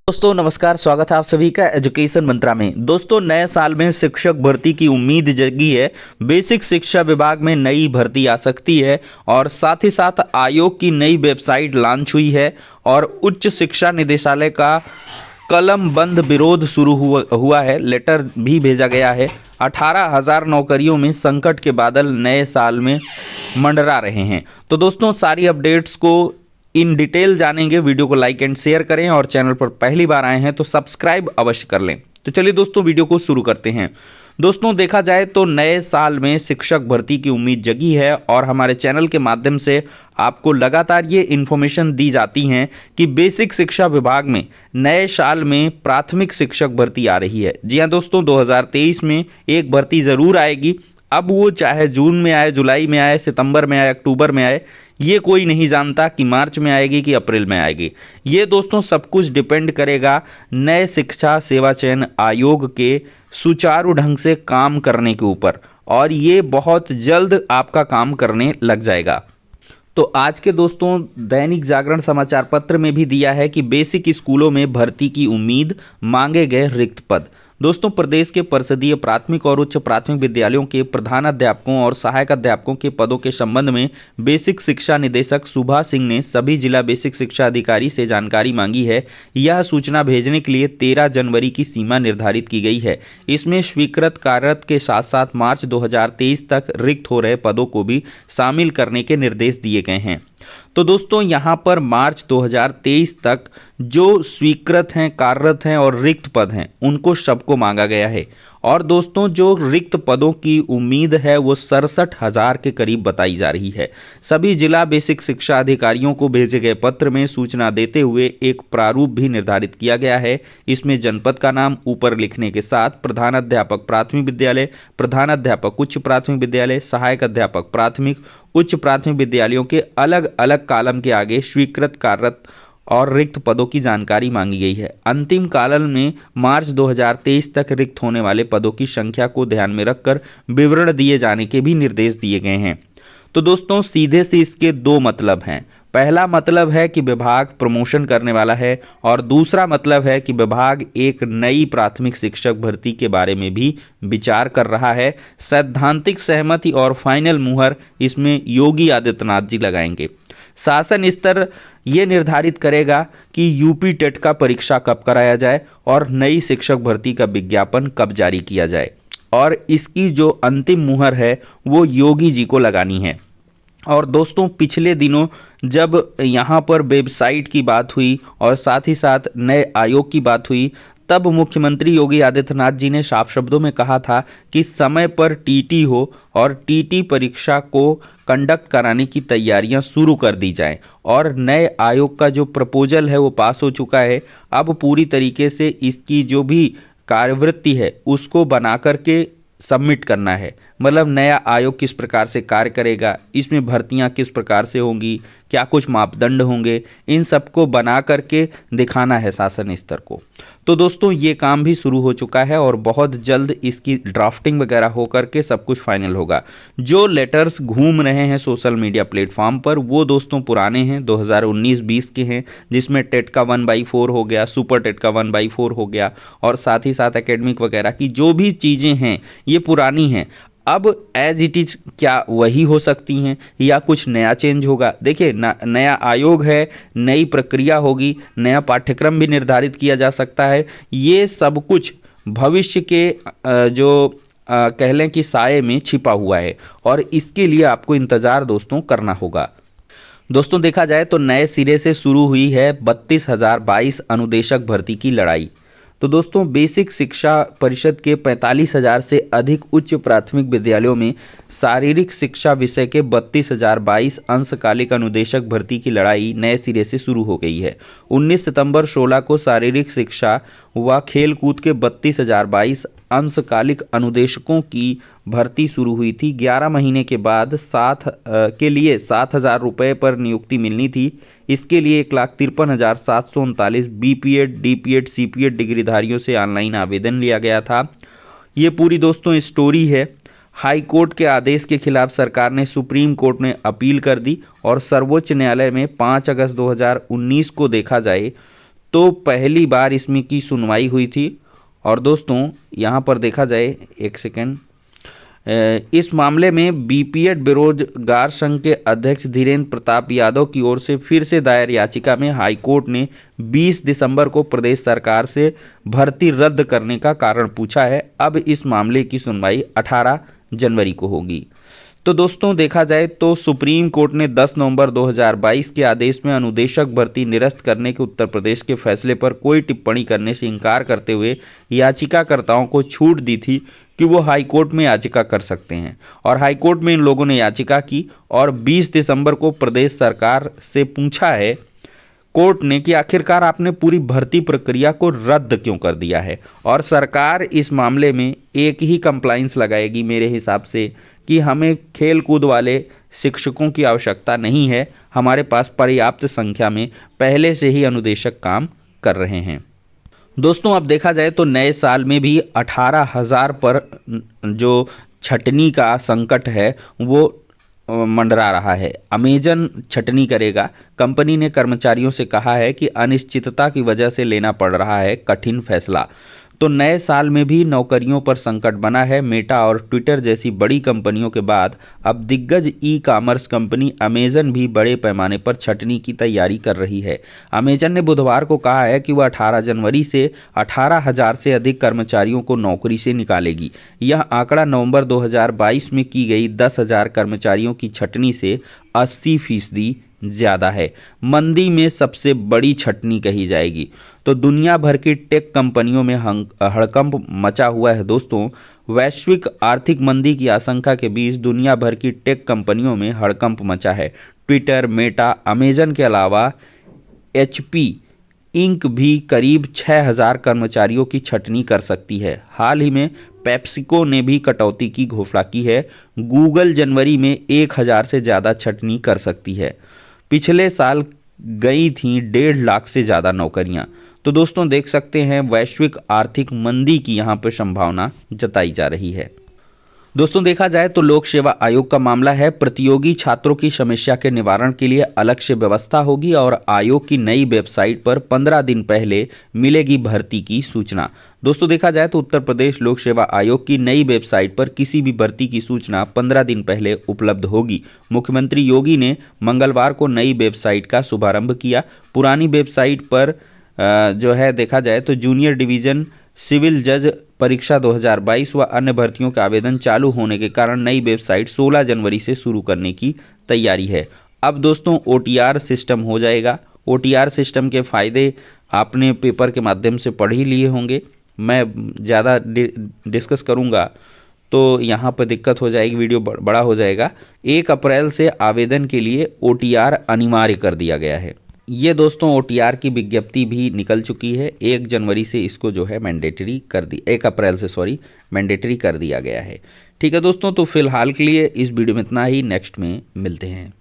दोस्तों नमस्कार, स्वागत है आप सभी का एजुकेशन मंत्रा में। दोस्तों नए साल में शिक्षक भर्ती की उम्मीद जगी है। बेसिक शिक्षा विभाग में नई भर्ती आ सकती है और साथ ही साथ आयोग की नई वेबसाइट लॉन्च हुई है और उच्च शिक्षा निदेशालय का कलम बंद विरोध शुरू हुआ है। लेटर भी भेजा गया है। 18,000 नौकरियों में संकट के बादल नए साल में मंडरा रहे हैं। तो दोस्तों सारी अपडेट्स को इन डिटेल जानेंगे। वीडियो को लाइक एंड शेयर करें और चैनल पर पहली बार आए हैं तो सब्सक्राइब अवश्य कर लें। तो चलिए दोस्तों वीडियो को शुरू करते हैं। दोस्तों देखा जाए तो नए साल में शिक्षक भर्ती की उम्मीद जगी है और हमारे चैनल के माध्यम से आपको लगातार ये इन्फॉर्मेशन दी जाती हैं कि बेसिक शिक्षा विभाग में नए साल में प्राथमिक शिक्षक भर्ती आ रही है। जी हाँ दोस्तों, 2023 में एक भर्ती जरूर आएगी। अब वो चाहे जून में आए, जुलाई में आए, सितंबर में आए, अक्टूबर में आए, ये कोई नहीं जानता कि मार्च में आएगी कि अप्रैल में आएगी। ये दोस्तों सब कुछ डिपेंड करेगा नए शिक्षा सेवा चयन आयोग के सुचारू ढंग से काम करने के ऊपर, और ये बहुत जल्द आपका काम करने लग जाएगा। तो आज के दोस्तों दैनिक जागरण समाचार पत्र में भी दिया है कि बेसिक स्कूलों में भर्ती की उम्मीद, मांगे गए रिक्त पद। दोस्तों प्रदेश के परिषदीय प्राथमिक और उच्च प्राथमिक विद्यालयों के प्रधानाध्यापकों और सहायक अध्यापकों के पदों के संबंध में बेसिक शिक्षा निदेशक सुभा सिंह ने सभी जिला बेसिक शिक्षा अधिकारी से जानकारी मांगी है। यह सूचना भेजने के लिए 13 जनवरी की सीमा निर्धारित की गई है। इसमें स्वीकृत कार्यरत के साथ साथ मार्च 2023 तक रिक्त हो रहे पदों को भी शामिल करने के निर्देश दिए गए हैं। तो दोस्तों यहां पर मार्च 2023 तक जो स्वीकृत हैं, कार्यरत हैं और रिक्त पद हैं उनको सबको मांगा गया है। और दोस्तों जो रिक्त पदों की उम्मीद है वो 67,000 के करीब बताई जा रही है। सभी जिला बेसिक शिक्षा अधिकारियों को भेजे गए पत्र में सूचना देते हुए एक प्रारूप भी निर्धारित किया गया है। इसमें जनपद का नाम ऊपर लिखने के साथ प्रधानाध्यापक प्राथमिक विद्यालय, प्रधानाध्यापक उच्च प्राथमिक विद्यालय, सहायक अध्यापक प्राथमिक उच्च प्राथमिक विद्यालयों के अलग अलग कॉलम के आगे स्वीकृत कार्यरत और रिक्त पदों की जानकारी मांगी गई है। अंतिम कॉलम में मार्च 2023 तक रिक्त होने वाले पदों की संख्या को ध्यान में रखकर विवरण दिए जाने के भी निर्देश दिए गए हैं। तो दोस्तों सीधे से इसके दो मतलब हैं। पहला मतलब है कि विभाग प्रमोशन करने वाला है और दूसरा मतलब है कि विभाग एक नई प्राथमिक शिक्षक भर्ती के बारे में भी विचार कर रहा है। सैद्धांतिक सहमति और फाइनल मुहर इसमें योगी आदित्यनाथ जी लगाएंगे। शासन स्तर ये निर्धारित करेगा कि यूपी टेट का परीक्षा कब कराया जाए और नई शिक्षक भर्ती का विज्ञापन कब जारी किया जाए, और इसकी जो अंतिम मुहर है वो योगी जी को लगानी है। और दोस्तों पिछले दिनों जब यहाँ पर वेबसाइट की बात हुई और साथ ही साथ नए आयोग की बात हुई, तब मुख्यमंत्री योगी आदित्यनाथ जी ने साफ शब्दों में कहा था कि समय पर टीटी हो और टीटी परीक्षा को कंडक्ट कराने की तैयारियां शुरू कर दी जाएं। और नए आयोग का जो प्रपोजल है वो पास हो चुका है। अब पूरी तरीके से इसकी जो भी कार्यवृत्ति है उसको बना करके सबमिट करना है। मतलब नया आयोग किस प्रकार से कार्य करेगा, इसमें भर्तियां किस प्रकार से होंगी, क्या कुछ मापदंड होंगे, इन सबको बना करके दिखाना है शासन स्तर को। तो दोस्तों ये काम भी शुरू हो चुका है और बहुत जल्द इसकी ड्राफ्टिंग वगैरह होकर के सब कुछ फाइनल होगा। जो लेटर्स घूम रहे हैं सोशल मीडिया प्लेटफॉर्म पर वो दोस्तों पुराने हैं, 2019-20 के हैं, जिसमें टेट का 1/4 हो गया, सुपर टेट का 1/4 हो गया और साथ ही साथ एकेडमिक वगैरह की जो भी चीज़ें हैं ये पुरानी हैं। अब एज इट इज क्या वही हो सकती हैं या कुछ नया चेंज होगा? देखिए नया आयोग है, नई प्रक्रिया होगी, नया पाठ्यक्रम भी निर्धारित किया जा सकता है। ये सब कुछ भविष्य के जो कह लें कि साये में छिपा हुआ है और इसके लिए आपको इंतजार दोस्तों करना होगा। दोस्तों देखा जाए तो नए सिरे से शुरू हुई है 32,022 अनुदेशक भर्ती की लड़ाई। तो दोस्तों बेसिक शिक्षा परिषद के 45,000 से अधिक उच्च प्राथमिक विद्यालयों में शारीरिक शिक्षा विषय के 32,022 अंशकालिक अनुदेशक भर्ती की लड़ाई नए सिरे से शुरू हो गई है। 19 सितंबर 16 को शारीरिक शिक्षा व खेल कूद के 32,022 अंशकालिक अनुदेशकों की भर्ती शुरू हुई थी। 11 महीने के बाद के लिए 7,000 रुपये पर नियुक्ति मिलनी थी। इसके लिए 1,53,739 बीपीएड, डीपीएड, सीपीएड डिग्रीधारियों से ऑनलाइन आवेदन लिया गया था। ये पूरी दोस्तों स्टोरी है। हाई कोर्ट के आदेश के खिलाफ सरकार ने सुप्रीम कोर्ट में अपील कर दी और सर्वोच्च न्यायालय में 5 अगस्त 2019 को देखा जाए तो पहली बार इसमें की सुनवाई हुई थी। और दोस्तों यहाँ पर देखा जाए, एक सेकेंड, इस मामले में बीपीएड बेरोजगार संघ के अध्यक्ष धीरेन्द्र प्रताप यादव की ओर से फिर से दायर याचिका में हाईकोर्ट ने 20 दिसंबर को प्रदेश सरकार से भर्ती रद्द करने का कारण पूछा है। अब इस मामले की सुनवाई 18 जनवरी को होगी। तो दोस्तों देखा जाए तो सुप्रीम कोर्ट ने 10 नवंबर 2022 के आदेश में अनुदेशक भर्ती निरस्त करने के उत्तर प्रदेश के फैसले पर कोई टिप्पणी करने से इनकार करते हुए याचिकाकर्ताओं को छूट दी थी कि वो हाईकोर्ट में याचिका कर सकते हैं। और हाईकोर्ट में इन लोगों ने याचिका की और 20 दिसंबर को प्रदेश सरकार से पूछा है कोर्ट ने कि आखिरकार आपने पूरी भर्ती प्रक्रिया को रद्द क्यों कर दिया है। और सरकार इस मामले में एक ही कंप्लाइंस लगाएगी मेरे हिसाब से कि हमें खेल कूद वाले शिक्षकों की आवश्यकता नहीं है, हमारे पास पर्याप्त संख्या में पहले से ही अनुदेशक काम कर रहे हैं। दोस्तों अब देखा जाए तो नए साल में भी 18,000 पर जो छटनी का संकट है वो मंडरा रहा है। अमेजन छटनी करेगा। कंपनी ने कर्मचारियों से कहा है कि अनिश्चितता की वजह से लेना पड़ रहा है कठिन फैसला। तो नए साल में भी नौकरियों पर संकट बना है। मेटा और ट्विटर जैसी बड़ी कंपनियों के बाद अब दिग्गज ई कॉमर्स कंपनी अमेजन भी बड़े पैमाने पर छटनी की तैयारी कर रही है। अमेजन ने बुधवार को कहा है कि वह 18 जनवरी से 18,000 से अधिक कर्मचारियों को नौकरी से निकालेगी। यह आंकड़ा नवंबर 2022 में की गई 10,000 कर्मचारियों की छटनी से 80% ज्यादा है। मंदी में सबसे बड़ी छटनी कही जाएगी। तो दुनिया भर की टेक कंपनियों में हड़कंप मचा हुआ है। दोस्तों वैश्विक आर्थिक मंदी की आशंका के बीच दुनिया भर की टेक कंपनियों में हड़कंप मचा है। ट्विटर, मेटा, अमेजन के अलावा एचपी इंक भी करीब 6,000 कर्मचारियों की छटनी कर सकती है। हाल ही में पेप्सिको ने भी कटौती की घोषणा की है। गूगल जनवरी में 1,000 से ज़्यादा छटनी कर सकती है। पिछले साल गई थी 1.5 लाख से ज़्यादा नौकरियां। तो दोस्तों देख सकते हैं वैश्विक आर्थिक मंदी की यहाँ पर संभावना जताई जा रही है। दोस्तों देखा जाए तो लोक सेवा आयोग का मामला है। प्रतियोगी छात्रों की समस्या के निवारण के लिए अलग से व्यवस्था होगी और आयोग की नई वेबसाइट पर 15 दिन पहले मिलेगी भर्ती की सूचना। दोस्तों देखा जाए तो उत्तर प्रदेश लोक सेवा आयोग की नई वेबसाइट पर किसी भी भर्ती की सूचना 15 दिन पहले उपलब्ध होगी। मुख्यमंत्री योगी ने मंगलवार को नई वेबसाइट का शुभारंभ किया। पुरानी वेबसाइट पर जो है देखा जाए तो जूनियर डिवीजन सिविल जज परीक्षा 2022 व अन्य भर्तियों के आवेदन चालू होने के कारण नई वेबसाइट 16 जनवरी से शुरू करने की तैयारी है। अब दोस्तों ओटीआर सिस्टम हो जाएगा। ओटीआर सिस्टम के फायदे आपने पेपर के माध्यम से पढ़ ही लिए होंगे। मैं ज़्यादा डिस्कस करूँगा तो यहाँ पर दिक्कत हो जाएगी, वीडियो बड़ा हो जाएगा। 1 अप्रैल से आवेदन के लिए ओटीआर अनिवार्य कर दिया गया है। ये दोस्तों ओटीआर की विज्ञप्ति भी निकल चुकी है। 1 जनवरी से इसको जो है मैंडेटरी कर दी, 1 अप्रैल से मैंडेटरी कर दिया गया है। ठीक है दोस्तों, तो फिलहाल के लिए इस वीडियो में इतना ही। नेक्स्ट में मिलते हैं।